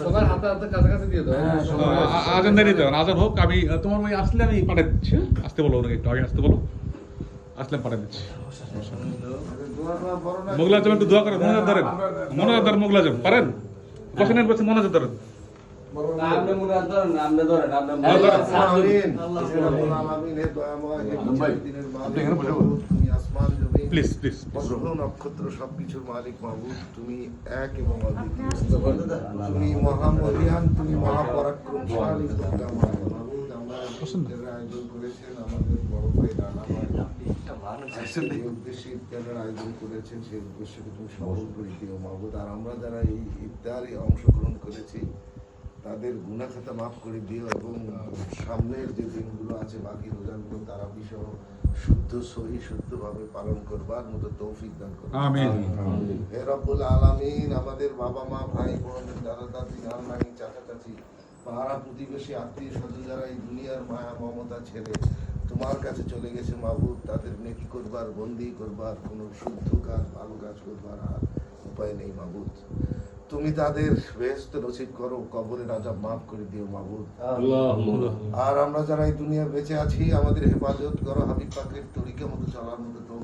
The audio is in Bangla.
সবার হাতে হাতে কাছাকাছি দিয়ে দাও। আজান দেরি দেবেন, আজান হোক। আমি তোমার ওই আসলে আমি পাঠিয়ে দিচ্ছি। আসতে বলো ওনাকে, একটু আগে আসতে বলো, আসলে পাঠিয়ে দিচ্ছি। মোগলা আজম একটু দোয়া করেন, মনোজাত ধরেন, মনোজাত ধরেন, মোগলা আজম পারেন, কোশ্চেনের বসে মনোজাত ধরেন। প্লিজ প্লিজ নক্ষত্র সবকিছুর মালিক মাহবুব, তুমি এক এবং অদ্বিতীয়, তুমি মহামহিয়ান, তুমি মহাপরাক্রমশালী। মাহবুব, আমরা যারা আয়োজন করেছেন আমাদের বড় ভাই রানা ভাই, এই উদ্দেশ্যে ইফতারের আয়োজন করেছেন, সেই উদ্দেশ্যকে তুমি সফল করে দিও মাহবুব। আর আমরা যারা এই ইফতারে অংশগ্রহণ করেছি তাদের গুনাহ খাতা মাফ করে দিও, এবং সামনের যে দিনগুলো আছে বাকি রোজাগুলো তারা সহ শুদ্ধ সহি শুদ্ধভাবে পালন করবার মতো তৌফিক দান করো। আমিন। হে রব্বুল আলামিন, আমাদের বাবা মা ভাই বোন দাদা দাদি নানা নানি চাচা চাচি পাড়া প্রতিবেশী আত্মীয় স্বজন যারা এই দুনিয়ার মায়া মমতা ছেড়ে তোমার কাছে চলে গেছে মাহবুব, তাদের নেকি করবার বন্দি করবার কোনো শুদ্ধ কাজ ভালো কাজ করবার আর উপায় নেই মাহবুব। তুমি তাদের বেহেশত নসিব করো, কবরের আযাব মাফ করে দিও মাহবুব। আর আমরা যারা এই দুনিয়া বেঁচে আছি আমাদের হেফাজত করো, হাবিব পাকের তরিকা মতো চলার মতো তৌফিক